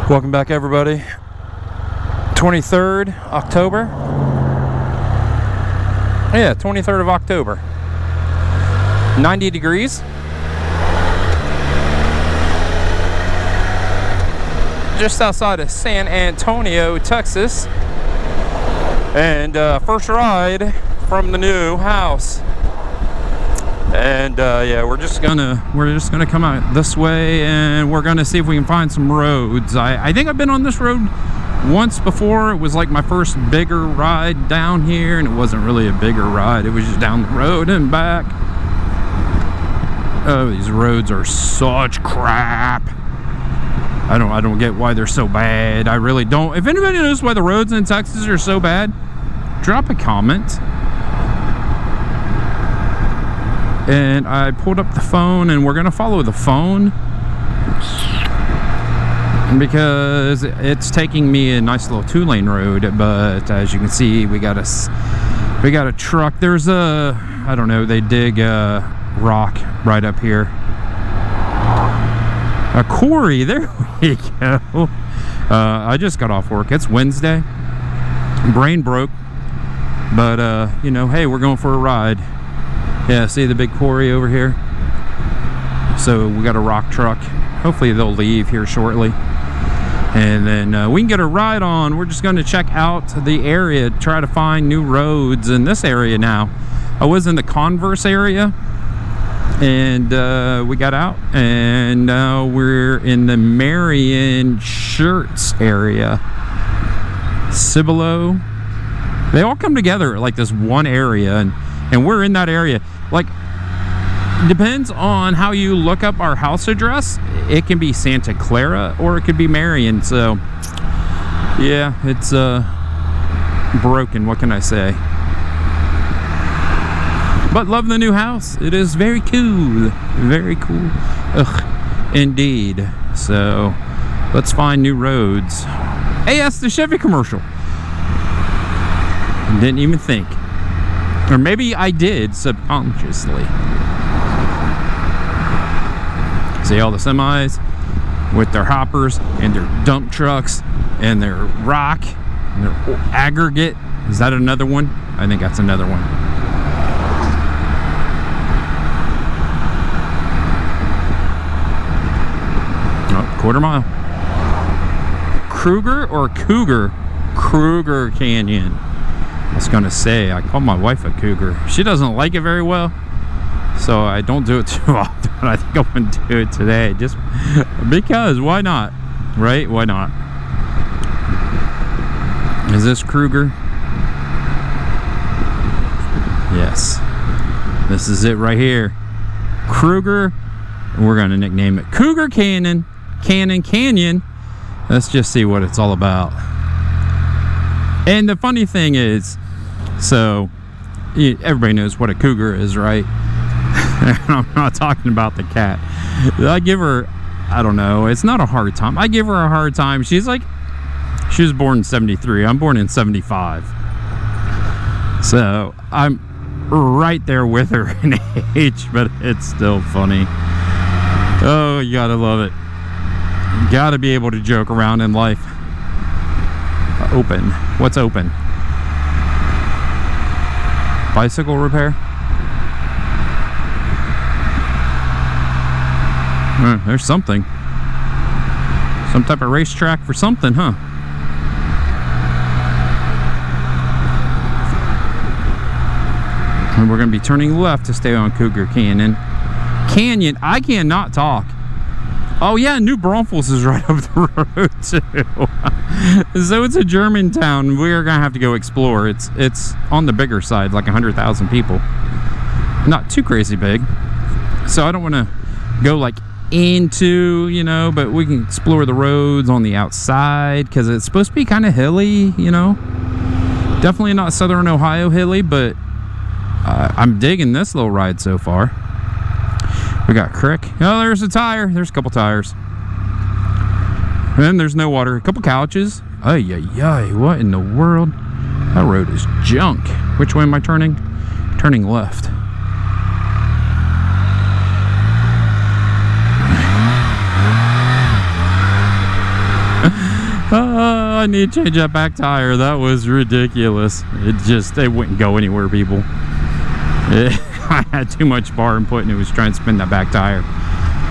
Welcome back, everybody. 23rd October. Yeah, 23rd of October. 90 degrees. Just outside of San Antonio, Texas. And first ride from the new house. And yeah, we're just gonna come out this way, and we're gonna see if we can find some roads. I think I've been on this road once before. It was like my first bigger ride down here, and it wasn't really a bigger ride. It was just down the road and back. Oh, these roads are such crap. I don't get why they're so bad. I really don't. If anybody knows why the roads in Texas are so bad, drop a comment. And I pulled up the phone, and we're gonna follow the phone because it's taking me a nice little 2-lane road. But as you can see, we got a truck. There's a, I don't know, they dig rock right up here. A quarry, there we go. I just got off work. It's Wednesday. Brain broke, but you know, hey, we're going for a ride. Yeah, see the big quarry over here? So we got a rock truck. Hopefully they'll leave here shortly. And then we can get a ride on. We're just going to check out the area, try to find new roads in this area now. I was in the Converse area, and we got out, and now we're in the Marion Shirts area. Cibolo. They all come together at like this one area, and we're in that area. Like, depends on how you look up our house address. It can be Santa Clara or it could be Marion. So yeah, it's broken, what can I say? But love the new house. It is very cool. Very cool. Ugh, indeed. So let's find new roads. Hey, that's the Chevy commercial. Didn't even think. Or maybe I did subconsciously. See all the semis with their hoppers and their dump trucks and their rock and their aggregate. Is that another one? I think that's another one. Oh, quarter mile. Kruger or Cougar? Kruger Canyon. I was gonna say, I call my wife a cougar. She doesn't like it very well, so I don't do it too often. I think I'm gonna do it today, just because, why not? Right? Why not? Is this Kruger? Yes. This is it right here. Kruger. We're gonna nickname it Cougar Canyon. Canyon. Let's just see what it's all about. And the funny thing is, so everybody knows what a cougar is, right? I'm not talking about the cat. I give her, I don't know, it's not a hard time. I give her a hard time. She's like, she was born in 73. I'm born in 75. So I'm right there with her in age, but it's still funny. Oh, you gotta love it. You gotta be able to joke around in life. Open. What's open? Bicycle repair? There's something. Some type of racetrack for something, huh? And we're going to be turning left to stay on Cougar Canyon. I cannot talk. Oh yeah, New Braunfels is right up the road too. So it's a German town. We're gonna have to go explore. It's on the bigger side, like 100,000 people. Not too crazy big. So I don't want to go like into, you know, but we can explore the roads on the outside because it's supposed to be kind of hilly, you know. Definitely not Southern Ohio hilly, but I'm digging this little ride so far. We got crick. Oh, there's a tire. There's a couple tires. And there's no water. A couple couches. Ay, ay, ay. What in the world? That road is junk. Which way am I turning? Turning left. I need to change that back tire. That was ridiculous. It wouldn't go anywhere, people. I had too much bar input and it was trying to spin that back tire.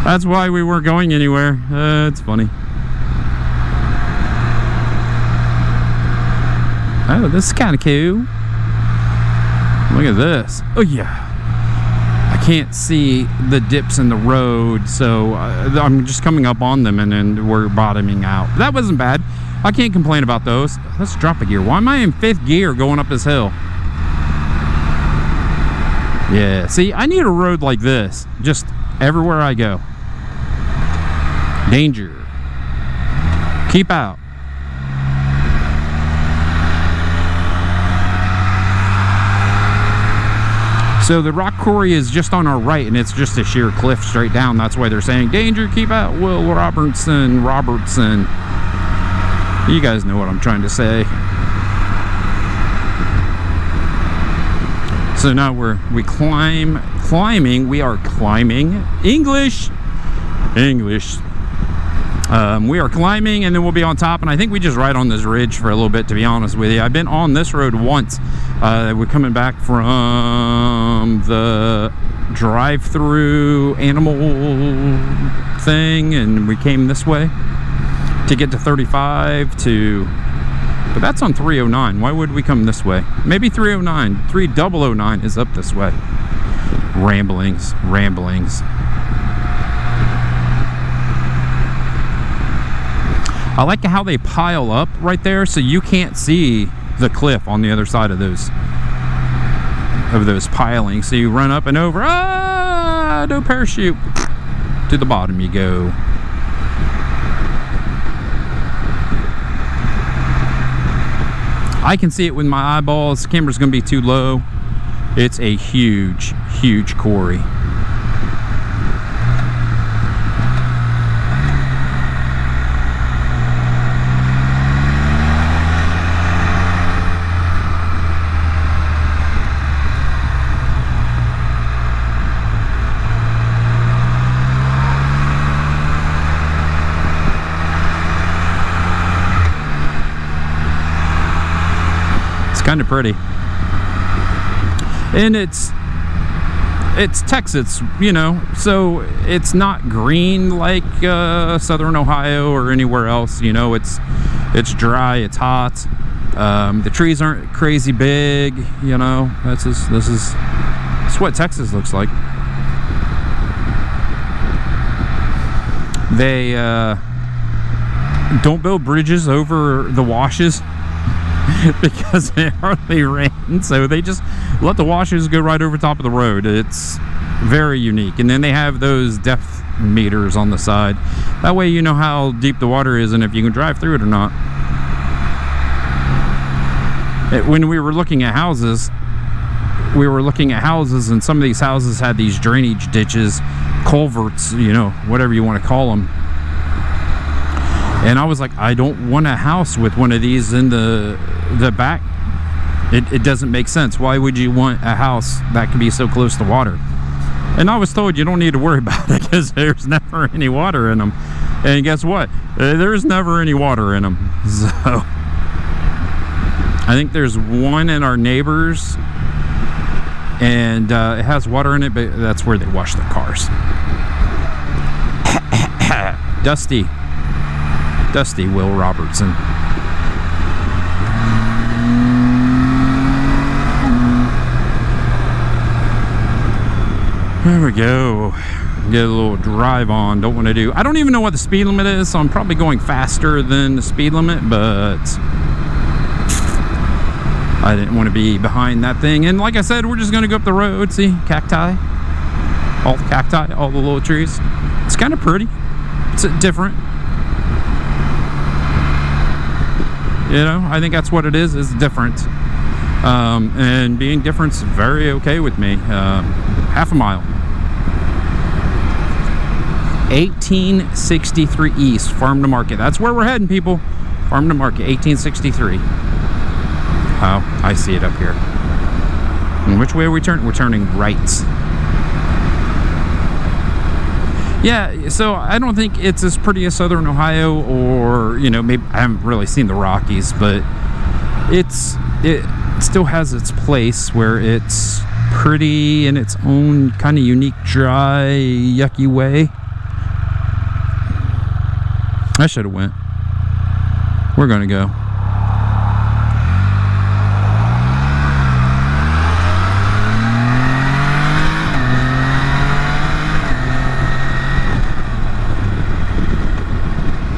That's why we weren't going anywhere. It's funny. Oh, this is kind of cool. Look at this. Oh yeah. I can't see the dips in the road, so I'm just coming up on them and then we're bottoming out. That wasn't bad. I can't complain about those. Let's drop a gear. Why am I in 5th gear going up this hill? Yeah, see, I need a road like this just everywhere I go. Danger. Keep out. So the rock quarry is just on our right and it's just a sheer cliff straight down. That's why they're saying danger, keep out, Will Robertson. You guys know what I'm trying to say. So now we are climbing English. We are climbing and then we'll be on top, and I think we just ride on this ridge for a little bit, to be honest with you. I've been on this road once. We're coming back from the drive-through animal thing and we came this way to get to 35 to, but that's on 309. Why would we come this way? Maybe 309. 3009 is up this way. Ramblings. I like how they pile up right there so you can't see the cliff on the other side of those pilings. So you run up and over. Ah, no parachute. To the bottom you go. I can see it with my eyeballs. The camera's gonna be too low. It's a huge quarry. Kind of pretty, and it's Texas, you know, so it's not green like southern Ohio or anywhere else. You know, it's dry, it's hot, the trees aren't crazy big, you know. This is what Texas looks like. They don't build bridges over the washes because it hardly rains, so they just let the washes go right over top of the road. It's very unique. And then they have those depth meters on the side. That way you know how deep the water is and if you can drive through it or not. When we were looking at houses, and some of these houses had these drainage ditches, culverts, you know, whatever you want to call them. And I was like, I don't want a house with one of these in the back. It doesn't make sense. Why would you want a house that can be so close to water? And I was told you don't need to worry about it because there's never any water in them. And guess what? There's never any water in them. So I think there's one in our neighbor's, and it has water in it, but that's where they wash their cars. Dusty Will Robertson. There we go. Get a little drive on. I don't even know what the speed limit is, so I'm probably going faster than the speed limit, but I didn't want to be behind that thing. And like I said, we're just going to go up the road. See, cacti, all the little trees. It's kind of pretty. It's different. You know, I think that's what it is different. And being different's very okay with me. Half a mile. 1863 East, Farm to Market. That's where we're heading, people. Farm to Market, 1863. Oh, I see it up here. And which way are we turning? We're turning right. Yeah, so I don't think it's as pretty as Southern Ohio, or, you know, maybe I haven't really seen the Rockies, but it still has its place where it's pretty in its own kind of unique, dry, yucky way. I should have went. We're gonna go.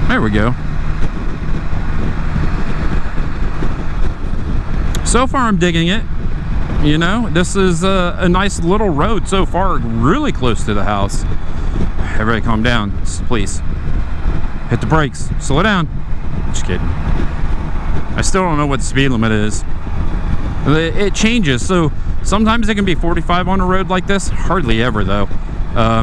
There we go. So far I'm digging it. You know, this is a nice little road so far, really close to the house. Everybody calm down, please. Hit the brakes, slow down. Just kidding. I still don't know what the speed limit is. It changes, so sometimes it can be 45 on a road like this. Hardly ever though.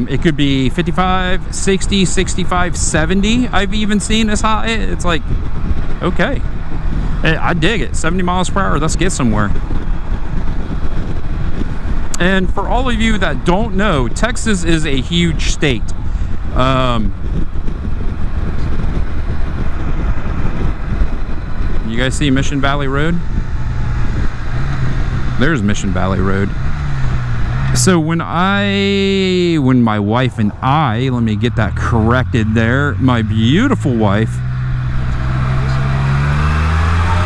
It could be 55, 60, 65, 70. I've even seen as high. It's like, okay, I dig it. 70 miles per hour, let's get somewhere. And for all of you that don't know, Texas is a huge state. You guys see Mission Valley Road? There's Mission Valley Road. So when my wife and I, let me get that corrected there, my beautiful wife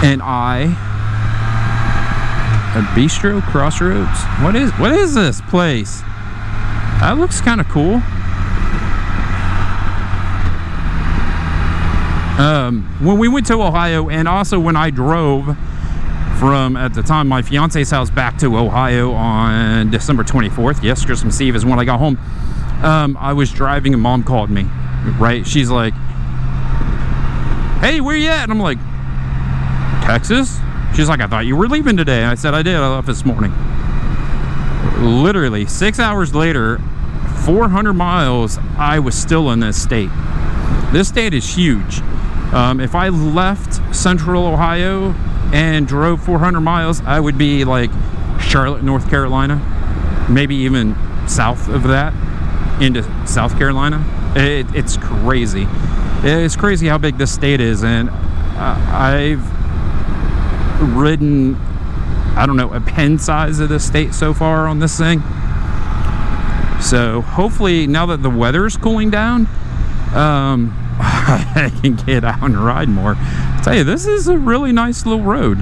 and I, a bistro crossroads. What is this place? That looks kind of cool. When we went to Ohio, and also when I drove from, at the time, my fiance's house back to Ohio on December 24th. Yes, Christmas Eve is when I got home. I was driving and Mom called me, right? She's like, hey, where you at? And I'm like, Texas? She's like, I thought you were leaving today. And I said, I did. I left this morning. Literally 6 hours later, 400 miles, I was still in this state. This state is huge. If I left central Ohio and drove 400 miles, I would be like Charlotte, North Carolina, maybe even south of that into South Carolina. It's crazy. It's crazy how big this state is. And I've ridden, I don't know, a pen size of the state so far on this thing. So hopefully now that the weather's cooling down, I can get out and ride more. I'll tell you, this is a really nice little road.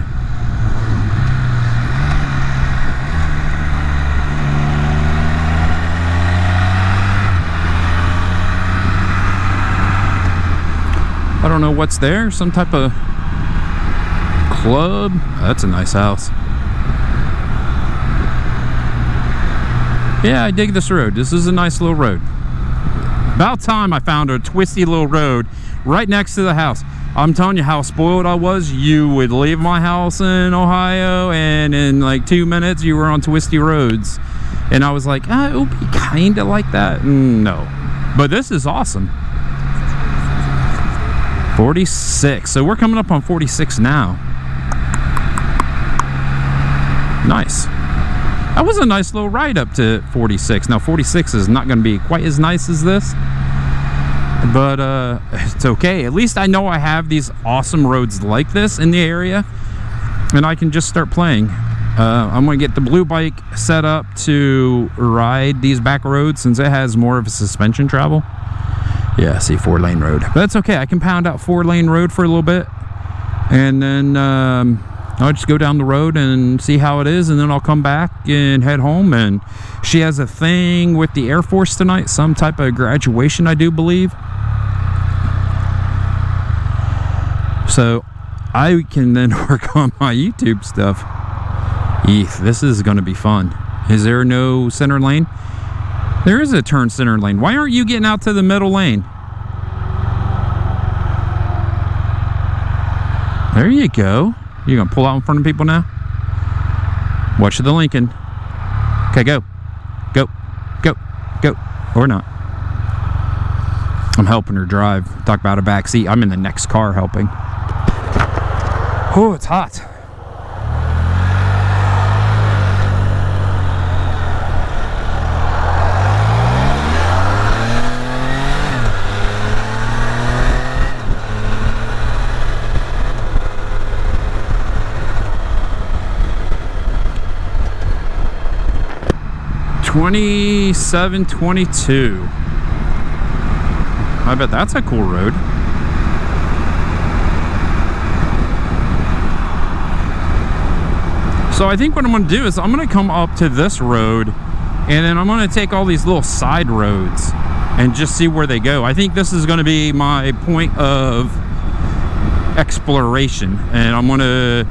I don't know what's there, some type of club. That's a nice house. Yeah, I dig this road. This is a nice little road. About time I found a twisty little road right next to the house. I'm telling you how spoiled I was. You would leave my house in Ohio and in like 2 minutes you were on twisty roads. And I was like, it would be kind of like that. No. But this is awesome. 46. So we're coming up on 46 now. Nice. That was a nice little ride up to 46. Now 46 is not going to be quite as nice as this, but it's okay. At least I know I have these awesome roads like this in the area, and I can just start playing. I'm going to get the blue bike set up to ride these back roads since it has more of a suspension travel. Yeah, see, 4-lane road. But that's okay. I can pound out 4-lane road for a little bit, and then I'll just go down the road and see how it is, and then I'll come back and head home. And she has a thing with the Air Force tonight, some type of graduation, I do believe. So I can then work on my YouTube stuff. This is going to be fun. Is there no center lane? There is a turn center lane. Why aren't you getting out to the middle lane? There you go. You gonna pull out in front of people now? Watch the Lincoln. Okay, go. Go. Go. Go. Or not. I'm helping her drive. Talk about a back seat. I'm in the next car helping. Oh, it's hot. 2722. I bet that's a cool road. So I think what I'm going to do is I'm going to come up to this road, and then I'm going to take all these little side roads and just see where they go. I think this is going to be my point of exploration, and I'm going to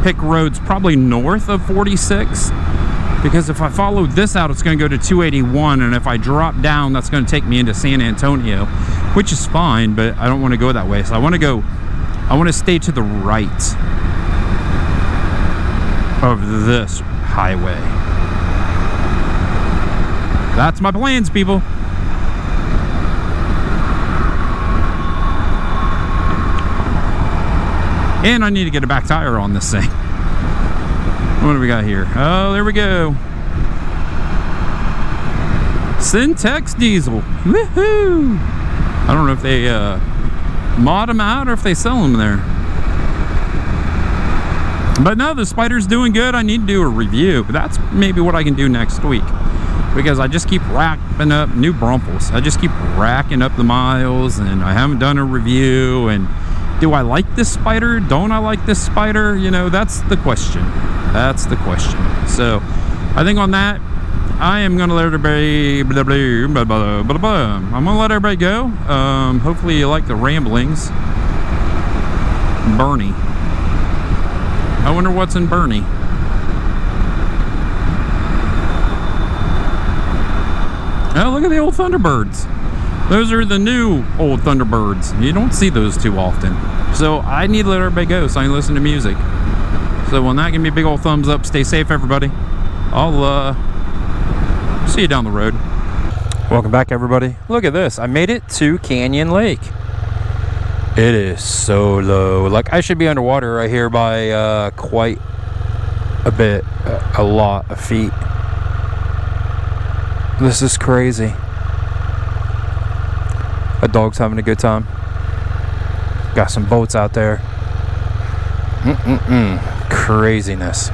pick roads probably north of 46, because if I follow this out, it's going to go to 281, and if I drop down, that's going to take me into San Antonio, which is fine, but I don't want to go that way. So I want to stay to the right of this highway. That's my plans, people. And I need to get a back tire on this thing. What do we got here? Oh, there we go. Syntex diesel. Woohoo! I don't know if they mod them out or if they sell them there. But no, the Spyder's doing good. I need to do a review. But that's maybe what I can do next week, because I just keep racking up new Brumpels. I just keep racking up the miles, and I haven't done a review. And do I like this Spyder? Don't I like this Spyder? You know, that's the question. That's the question. So I think on that, I am going to let everybody I'm going to let everybody go. Hopefully you like the ramblings. Bernie. I wonder what's in Bernie. Oh, look at the old Thunderbirds. Those are the new old Thunderbirds. You don't see those too often. So I need to let everybody go so I can listen to music. So on that, give me a big old thumbs up. Stay safe, everybody. I'll see you down the road. Welcome back, everybody. Look at this. I made it to Canyon Lake. It is so low. Like, I should be underwater right here by quite a bit, a lot of feet. This is crazy. A dog's having a good time. Got some boats out there. Craziness.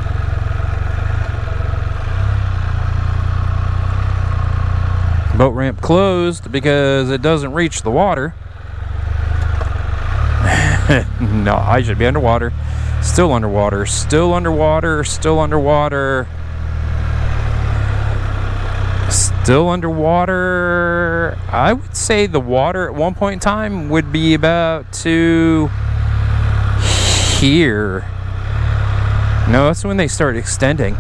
Boat ramp closed because it doesn't reach the water. No, I should be underwater. Still underwater. Still underwater. Still underwater. Still underwater. I would say the water at one point in time would be about to here. No, that's when they started extending.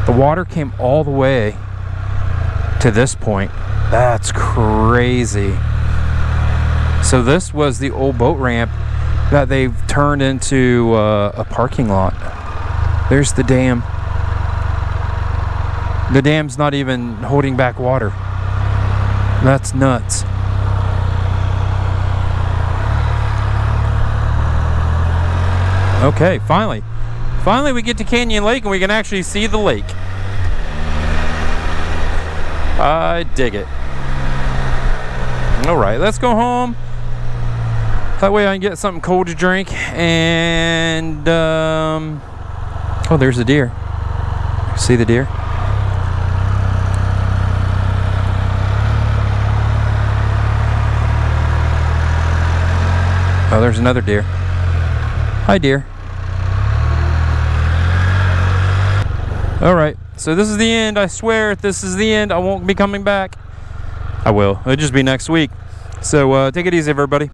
The water came all the way to this point. That's crazy. So this was the old boat ramp that they've turned into a parking lot. There's the dam. The dam's not even holding back water. That's nuts. Okay, finally. Finally we get to Canyon Lake and we can actually see the lake. I dig it. Alright, let's go home. That way I can get something cold to drink. And, oh, there's the deer. See the deer? Oh, there's another deer. Hi, deer. Alright, so this is the end. I swear, if this is the end, I won't be coming back. I will. It'll just be next week. So, take it easy, everybody.